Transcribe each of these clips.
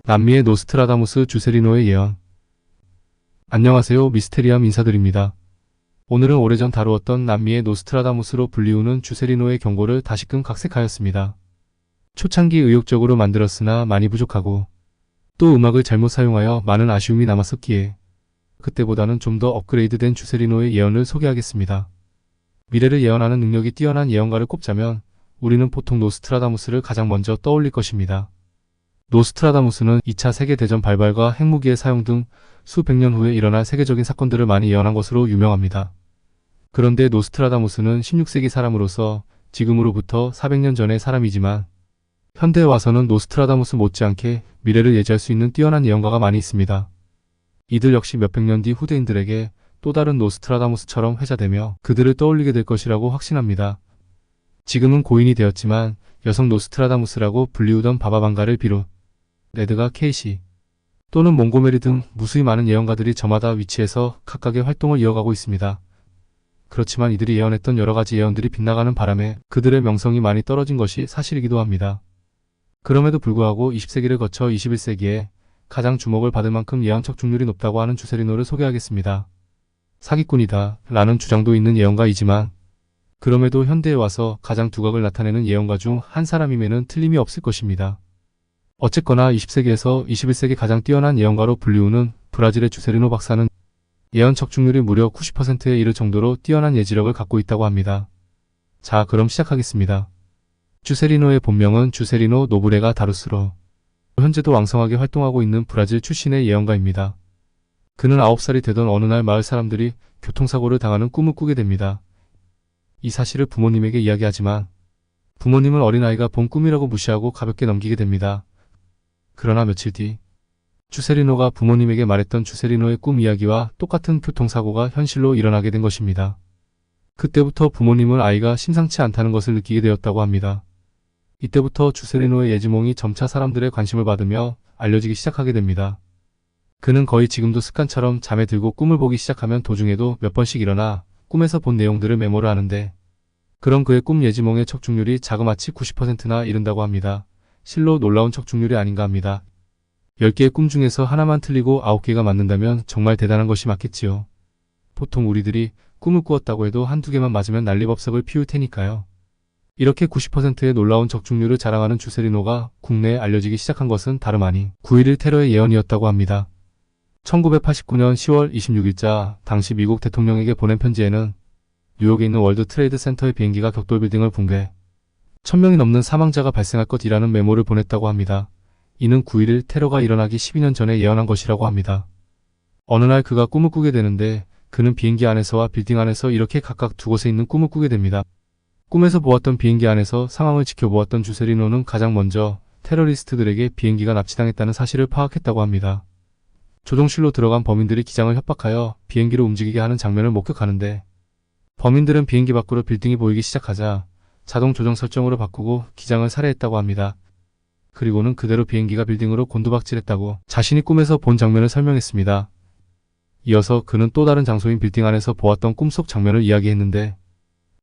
남미의 노스트라다무스 주세리노의 예언. 안녕하세요. 미스테리함 인사드립니다. 오늘은 오래전 다루었던 남미의 노스트라다무스로 불리우는 주세리노의 경고를 다시금 각색하였습니다. 초창기 의욕적으로 만들었으나 많이 부족하고 또 음악을 잘못 사용하여 많은 아쉬움이 남았었기에 그때보다는 좀 더 업그레이드된 주세리노의 예언을 소개하겠습니다. 미래를 예언하는 능력이 뛰어난 예언가를 꼽자면 우리는 보통 노스트라다무스를 가장 먼저 떠올릴 것입니다. 노스트라다무스는 2차 세계대전 발발과 핵무기의 사용 등 수백 년 후에 일어날 세계적인 사건들을 많이 예언한 것으로 유명합니다. 그런데 노스트라다무스는 16세기 사람으로서 지금으로부터 400년 전의 사람이지만 현대에 와서는 노스트라다무스 못지않게 미래를 예지할 수 있는 뛰어난 예언가가 많이 있습니다. 이들 역시 몇백 년 뒤 후대인들에게 또 다른 노스트라다무스처럼 회자되며 그들을 떠올리게 될 것이라고 확신합니다. 지금은 고인이 되었지만 여성 노스트라다무스라고 불리우던 바바방가를 비롯 레드가 케이시 또는 몽고메리 등 무수히 많은 예언가들이 저마다 위치해서 각각의 활동을 이어가고 있습니다. 그렇지만 이들이 예언했던 여러가지 예언들이 빗나가는 바람에 그들의 명성이 많이 떨어진 것이 사실이기도 합니다. 그럼에도 불구하고 20세기를 거쳐 21세기에 가장 주목을 받을 만큼 예언 적중률이 높다고 하는 주세리노를 소개하겠습니다. 사기꾼이다 라는 주장도 있는 예언가이지만 그럼에도 현대에 와서 가장 두각을 나타내는 예언가 중 한 사람임에는 틀림이 없을 것입니다. 어쨌거나 20세기에서 21세기 가장 뛰어난 예언가로 불리우는 브라질의 주세리노 박사는 예언 적중률이 무려 90%에 이를 정도로 뛰어난 예지력을 갖고 있다고 합니다. 자, 그럼 시작하겠습니다. 주세리노의 본명은 주세리노 노브레가 다루스로 현재도 왕성하게 활동하고 있는 브라질 출신의 예언가입니다. 그는 9살이 되던 어느 날 마을 사람들이 교통사고를 당하는 꿈을 꾸게 됩니다. 이 사실을 부모님에게 이야기하지만 부모님은 어린아이가 본 꿈이라고 무시하고 가볍게 넘기게 됩니다. 그러나 며칠 뒤 주세리노가 부모님에게 말했던 주세리노의 꿈 이야기와 똑같은 교통사고가 현실로 일어나게 된 것입니다. 그때부터 부모님은 아이가 심상치 않다는 것을 느끼게 되었다고 합니다. 이때부터 주세리노의 예지몽이 점차 사람들의 관심을 받으며 알려지기 시작하게 됩니다. 그는 거의 지금도 습관처럼 잠에 들고 꿈을 보기 시작하면 도중에도 몇 번씩 일어나 꿈에서 본 내용들을 메모를 하는데 그런 그의 꿈 예지몽의 적중률이 자그마치 90%나 이른다고 합니다. 실로 놀라운 적중률이 아닌가 합니다. 10개의 꿈 중에서 하나만 틀리고 9개가 맞는다면 정말 대단한 것이 맞겠지요. 보통 우리들이 꿈을 꾸었다고 해도 한두 개만 맞으면 난리법석을 피울 테니까요. 이렇게 90%의 놀라운 적중률을 자랑하는 주세리노가 국내에 알려지기 시작한 것은 다름 아닌 9.11 테러의 예언이었다고 합니다. 1989년 10월 26일자 당시 미국 대통령에게 보낸 편지에는 뉴욕에 있는 월드 트레이드 센터의 비행기가 격돌 빌딩을 붕괴 1000명이 넘는 사망자가 발생할 것이라는 메모를 보냈다고 합니다. 이는 9.11 테러가 일어나기 12년 전에 예언한 것이라고 합니다. 어느 날 그가 꿈을 꾸게 되는데 그는 비행기 안에서와 빌딩 안에서 이렇게 각각 두 곳에 있는 꿈을 꾸게 됩니다. 꿈에서 보았던 비행기 안에서 상황을 지켜보았던 주세리노는 가장 먼저 테러리스트들에게 비행기가 납치당했다는 사실을 파악했다고 합니다. 조종실로 들어간 범인들이 기장을 협박하여 비행기를 움직이게 하는 장면을 목격하는데 범인들은 비행기 밖으로 빌딩이 보이기 시작하자 자동 조정 설정으로 바꾸고 기장을 살해했다고 합니다. 그리고는 그대로 비행기가 빌딩으로 곤두박질했다고 자신이 꿈에서 본 장면을 설명했습니다. 이어서 그는 또 다른 장소인 빌딩 안에서 보았던 꿈속 장면을 이야기했는데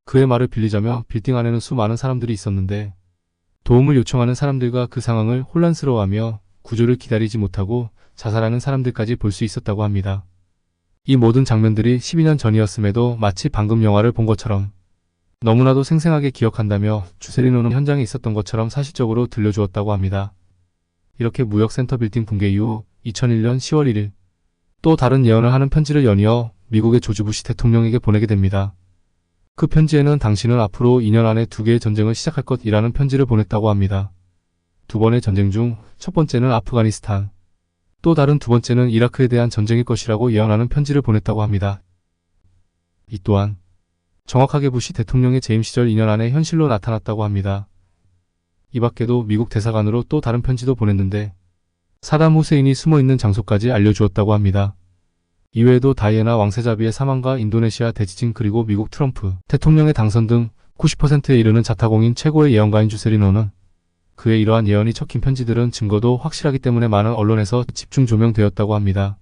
그의 말을 빌리자면 빌딩 안에는 수많은 사람들이 있었는데 도움을 요청하는 사람들과 그 상황을 혼란스러워하며 구조를 기다리지 못하고 자살하는 사람들까지 볼 수 있었다고 합니다. 이 모든 장면들이 12년 전이었음에도 마치 방금 영화를 본 것처럼 너무나도 생생하게 기억한다며 주세리노는 현장에 있었던 것처럼 사실적으로 들려주었다고 합니다. 이렇게 무역센터 빌딩 붕괴 이후 2001년 10월 1일 또 다른 예언을 하는 편지를 연이어 미국의 조지 부시 대통령에게 보내게 됩니다. 그 편지에는 당신은 앞으로 2년 안에 2개의 전쟁을 시작할 것이라는 편지를 보냈다고 합니다. 두 번의 전쟁 중 첫 번째는 아프가니스탄, 또 다른 두 번째는 이라크에 대한 전쟁일 것이라고 예언하는 편지를 보냈다고 합니다. 이 또한 정확하게 부시 대통령의 재임 시절 2년 안에 현실로 나타났다고 합니다. 이 밖에도 미국 대사관으로 또 다른 편지도 보냈는데 사담 후세인이 숨어있는 장소까지 알려주었다고 합니다. 이외에도 다이애나 왕세자비의 사망과 인도네시아 대지진 그리고 미국 트럼프 대통령의 당선 등 90%에 이르는 자타공인 최고의 예언가인 주세리노는 그의 이러한 예언이 적힌 편지들은 증거도 확실하기 때문에 많은 언론에서 집중 조명되었다고 합니다.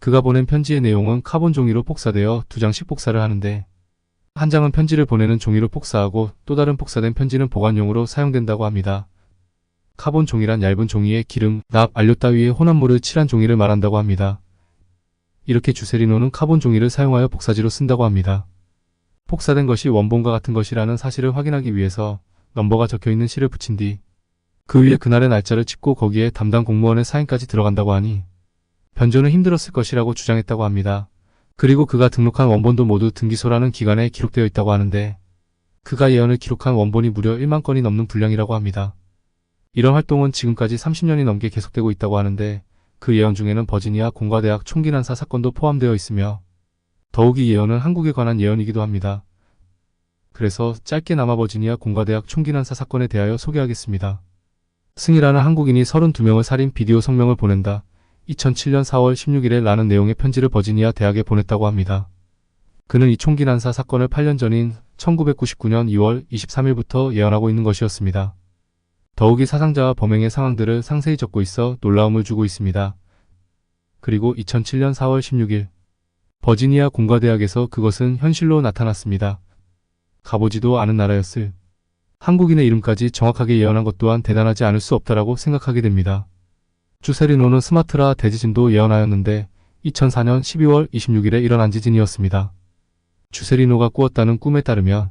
그가 보낸 편지의 내용은 카본 종이로 복사되어 2장씩 복사를 하는데 한 장은 편지를 보내는 종이로 복사하고 또 다른 복사된 편지는 보관용으로 사용된다고 합니다. 카본 종이란 얇은 종이에 기름, 납, 안료 따위의 혼합물을 칠한 종이를 말한다고 합니다. 이렇게 주세리노는 카본 종이를 사용하여 복사지로 쓴다고 합니다. 복사된 것이 원본과 같은 것이라는 사실을 확인하기 위해서 넘버가 적혀있는 실을 붙인 뒤 그 위에 그날의 날짜를 찍고 거기에 담당 공무원의 사인까지 들어간다고 하니 변조는 힘들었을 것이라고 주장했다고 합니다. 그리고 그가 등록한 원본도 모두 등기소라는 기관에 기록되어 있다고 하는데 그가 예언을 기록한 원본이 무려 1만 건이 넘는 분량이라고 합니다. 이런 활동은 지금까지 30년이 넘게 계속되고 있다고 하는데 그 예언 중에는 버지니아 공과대학 총기 난사 사건도 포함되어 있으며 더욱 이 예언은 한국에 관한 예언이기도 합니다. 그래서 짧게나마 버지니아 공과대학 총기 난사 사건에 대하여 소개하겠습니다. 승희라는 한국인이 32명을 살인 비디오 성명을 보낸다. 2007년 4월 16일에 라는 내용의 편지를 버지니아 대학에 보냈다고 합니다. 그는 이 총기 난사 사건을 8년 전인 1999년 2월 23일부터 예언하고 있는 것이었습니다. 더욱이 사상자와 범행의 상황들을 상세히 적고 있어 놀라움을 주고 있습니다. 그리고 2007년 4월 16일 버지니아 공과대학에서 그것은 현실로 나타났습니다. 가보지도 않은 나라였을 한국인의 이름까지 정확하게 예언한 것 또한 대단하지 않을 수 없다라고 생각하게 됩니다. 주세리노는 스마트라 대지진도 예언하였는데 2004년 12월 26일에 일어난 지진이었습니다. 주세리노가 꾸었다는 꿈에 따르면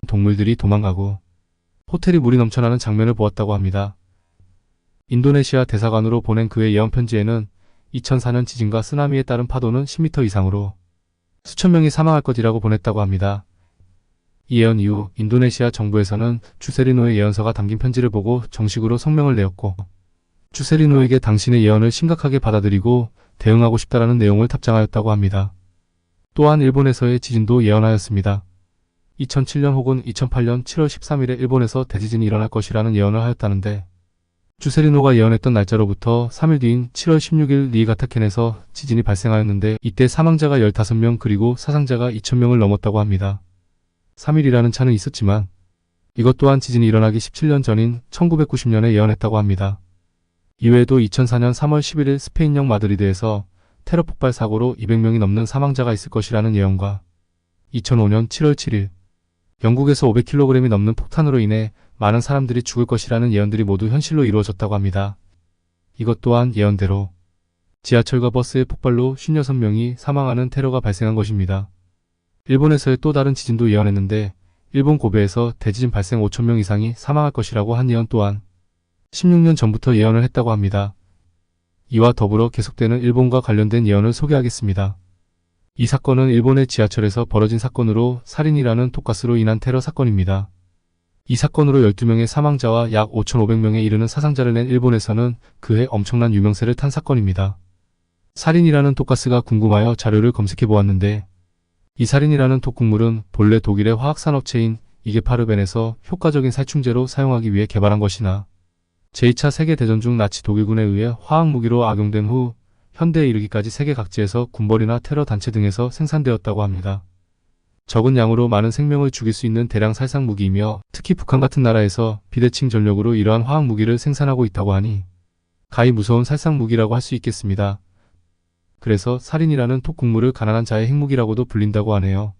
동물들이 도망가고 호텔이 물이 넘쳐나는 장면을 보았다고 합니다. 인도네시아 대사관으로 보낸 그의 예언 편지에는 2004년 지진과 쓰나미에 따른 파도는 10m 이상으로 수천 명이 사망할 것이라고 보냈다고 합니다. 이 예언 이후 인도네시아 정부에서는 주세리노의 예언서가 담긴 편지를 보고 정식으로 성명을 내었고 주세리노에게 당신의 예언을 심각하게 받아들이고 대응하고 싶다라는 내용을 답장하였다고 합니다. 또한 일본에서의 지진도 예언하였습니다. 2007년 혹은 2008년 7월 13일에 일본에서 대지진이 일어날 것이라는 예언을 하였다는데 주세리노가 예언했던 날짜로부터 3일 뒤인 7월 16일 니가타켄에서 지진이 발생하였는데 이때 사망자가 15명 그리고 사상자가 2,000명을 넘었다고 합니다. 3일이라는 차는 있었지만 이것 또한 지진이 일어나기 17년 전인 1990년에 예언했다고 합니다. 이외에도 2004년 3월 11일 스페인역 마드리드에서 테러 폭발 사고로 200명이 넘는 사망자가 있을 것이라는 예언과 2005년 7월 7일 영국에서 500kg이 넘는 폭탄으로 인해 많은 사람들이 죽을 것이라는 예언들이 모두 현실로 이루어졌다고 합니다. 이것 또한 예언대로 지하철과 버스의 폭발로 56명이 사망하는 테러가 발생한 것입니다. 일본에서의 또 다른 지진도 예언했는데 일본 고베에서 대지진 발생 5,000명 이상이 사망할 것이라고 한 예언 또한 16년 전부터 예언을 했다고 합니다. 이와 더불어 계속되는 일본과 관련된 예언을 소개하겠습니다. 이 사건은 일본의 지하철에서 벌어진 사건으로 살인이라는 독가스로 인한 테러 사건입니다. 이 사건으로 12명의 사망자와 약 5,500명에 이르는 사상자를 낸 일본에서는 그해 엄청난 유명세를 탄 사건입니다. 살인이라는 독가스가 궁금하여 자료를 검색해 보았는데 이 살인이라는 독극물은 본래 독일의 화학산업체인 이게파르벤에서 효과적인 살충제로 사용하기 위해 개발한 것이나 제2차 세계대전 중 나치 독일군에 의해 화학무기로 악용된 후 현대에 이르기까지 세계 각지에서 군벌이나 테러 단체 등에서 생산되었다고 합니다. 적은 양으로 많은 생명을 죽일 수 있는 대량 살상무기이며 특히 북한 같은 나라에서 비대칭 전력으로 이러한 화학무기를 생산하고 있다고 하니 가히 무서운 살상무기라고 할 수 있겠습니다. 그래서 살인이라는 독극물을 가난한 자의 핵무기라고도 불린다고 하네요.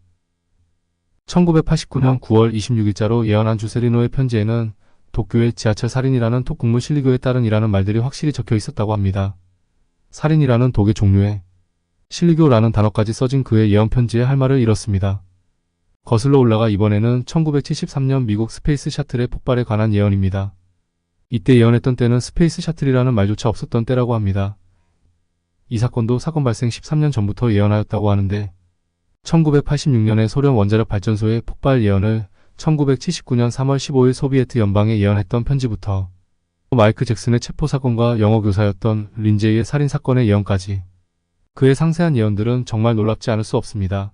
1989년 9월 26일자로 예언한 주세리노의 편지에는 도쿄의 지하철 살인이라는 독극물 실리교에 따른이라는 말들이 확실히 적혀 있었다고 합니다. 살인이라는 독의 종류에 실리교라는 단어까지 써진 그의 예언 편지에 할 말을 잃었습니다. 거슬러 올라가 이번에는 1973년 미국 스페이스 샤틀의 폭발에 관한 예언입니다. 이때 예언했던 때는 스페이스 샤틀이라는 말조차 없었던 때라고 합니다. 이 사건도 사건 발생 13년 전부터 예언하였다고 하는데 1986년에 소련 원자력 발전소의 폭발 예언을 1979년 3월 15일 소비에트 연방에 예언했던 편지부터 마이클 잭슨의 체포 사건과 영어 교사였던 린제이의 살인 사건의 예언까지 그의 상세한 예언들은 정말 놀랍지 않을 수 없습니다.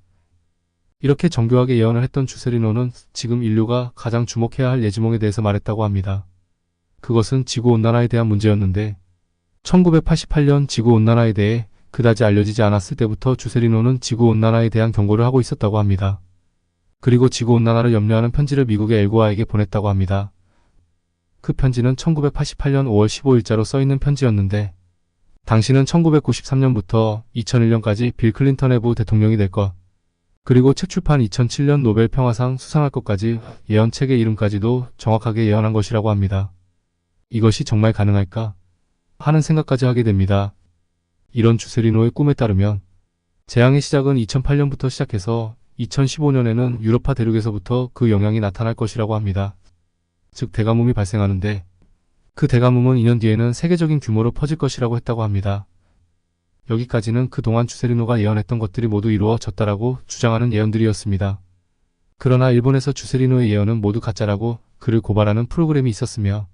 이렇게 정교하게 예언을 했던 주세리노는 지금 인류가 가장 주목해야 할 예지몽에 대해서 말했다고 합니다. 그것은 지구온난화에 대한 문제였는데 1988년 지구온난화에 대해 그다지 알려지지 않았을 때부터 주세리노는 지구온난화에 대한 경고를 하고 있었다고 합니다. 그리고 지구온난화를 염려하는 편지를 미국의 엘고아에게 보냈다고 합니다. 그 편지는 1988년 5월 15일자로 써있는 편지였는데 당신은 1993년부터 2001년까지 빌 클린턴의 부 대통령이 될 것, 그리고 책 출판 2007년 노벨 평화상 수상할 것까지 예언책의 이름까지도 정확하게 예언한 것이라고 합니다. 이것이 정말 가능할까? 하는 생각까지 하게 됩니다. 이런 주세리노의 꿈에 따르면 재앙의 시작은 2008년부터 시작해서 2015년에는 유럽파 대륙에서부터 그 영향이 나타날 것이라고 합니다. 즉 대가뭄이 발생하는데 그 대가뭄은 2년 뒤에는 세계적인 규모로 퍼질 것이라고 했다고 합니다. 여기까지는 그동안 주세리노가 예언했던 것들이 모두 이루어졌다라고 주장하는 예언들이었습니다. 그러나 일본에서 주세리노의 예언은 모두 가짜라고 그를 고발하는 프로그램이 있었으며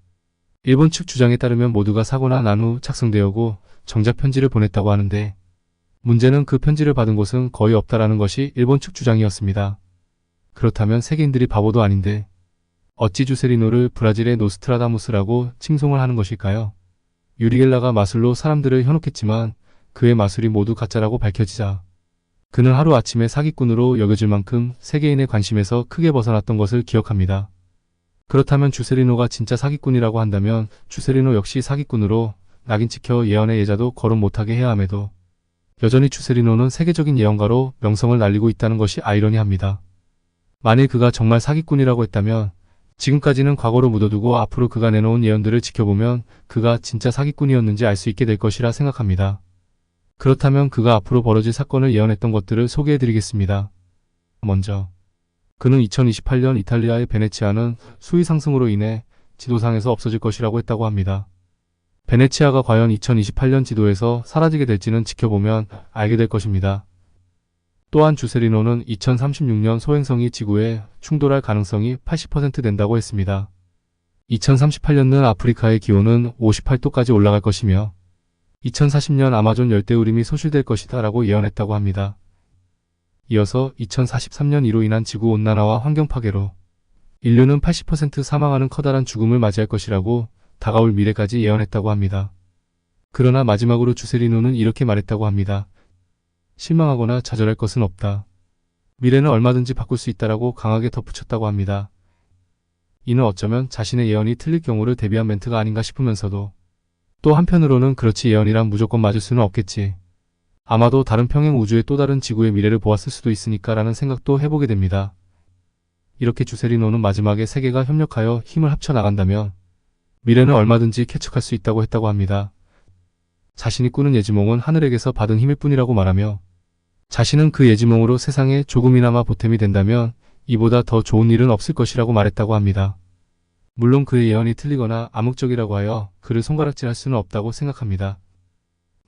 일본 측 주장에 따르면 모두가 사고나 난 후 작성되었고 정작 편지를 보냈다고 하는데 문제는 그 편지를 받은 곳은 거의 없다라는 것이 일본 측 주장이었습니다. 그렇다면 세계인들이 바보도 아닌데 어찌 주세리노를 브라질의 노스트라다무스라고 칭송을 하는 것일까요? 유리겔라가 마술로 사람들을 현혹했지만 그의 마술이 모두 가짜라고 밝혀지자 그는 하루아침에 사기꾼으로 여겨질 만큼 세계인의 관심에서 크게 벗어났던 것을 기억합니다. 그렇다면 주세리노가 진짜 사기꾼이라고 한다면 주세리노 역시 사기꾼으로 낙인 찍혀 예언의 예자도 거론 못하게 해야 함에도 여전히 주세리노는 세계적인 예언가로 명성을 날리고 있다는 것이 아이러니합니다. 만일 그가 정말 사기꾼이라고 했다면 지금까지는 과거로 묻어두고 앞으로 그가 내놓은 예언들을 지켜보면 그가 진짜 사기꾼이었는지 알 수 있게 될 것이라 생각합니다. 그렇다면 그가 앞으로 벌어질 사건을 예언했던 것들을 소개해드리겠습니다. 먼저 그는 2028년 이탈리아의 베네치아는 수위 상승으로 인해 지도상에서 없어질 것이라고 했다고 합니다. 베네치아가 과연 2028년 지도에서 사라지게 될지는 지켜보면 알게 될 것입니다. 또한 주세리노는 2036년 소행성이 지구에 충돌할 가능성이 80% 된다고 했습니다. 2038년은 아프리카의 기온은 58도까지 올라갈 것이며 2040년 아마존 열대우림이 소실될 것이다 라고 예언했다고 합니다. 이어서 2043년 이로 인한 지구온난화와 환경파괴로 인류는 80% 사망하는 커다란 죽음을 맞이할 것이라고 다가올 미래까지 예언했다고 합니다. 그러나 마지막으로 주세리노는 이렇게 말했다고 합니다. 실망하거나 좌절할 것은 없다. 미래는 얼마든지 바꿀 수 있다라고 강하게 덧붙였다고 합니다. 이는 어쩌면 자신의 예언이 틀릴 경우를 대비한 멘트가 아닌가 싶으면서도 또 한편으로는 그렇지 예언이란 무조건 맞을 수는 없겠지. 아마도 다른 평행 우주의 또 다른 지구의 미래를 보았을 수도 있으니까 라는 생각도 해보게 됩니다. 이렇게 주세리노는 마지막에 세계가 협력하여 힘을 합쳐 나간다면 미래는 얼마든지 캐척할 수 있다고 했다고 합니다. 자신이 꾸는 예지몽은 하늘에게서 받은 힘일 뿐이라고 말하며 자신은 그 예지몽으로 세상에 조금이나마 보탬이 된다면 이보다 더 좋은 일은 없을 것이라고 말했다고 합니다. 물론 그의 예언이 틀리거나 암묵적이라고 하여 그를 손가락질할 수는 없다고 생각합니다.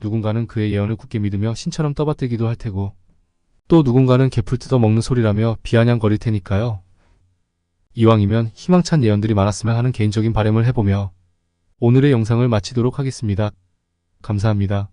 누군가는 그의 예언을 굳게 믿으며 신처럼 떠받들기도 할 테고 또 누군가는 개풀 뜯어 먹는 소리라며 비아냥거릴 테니까요. 이왕이면 희망찬 예언들이 많았으면 하는 개인적인 바람을 해보며 오늘의 영상을 마치도록 하겠습니다. 감사합니다.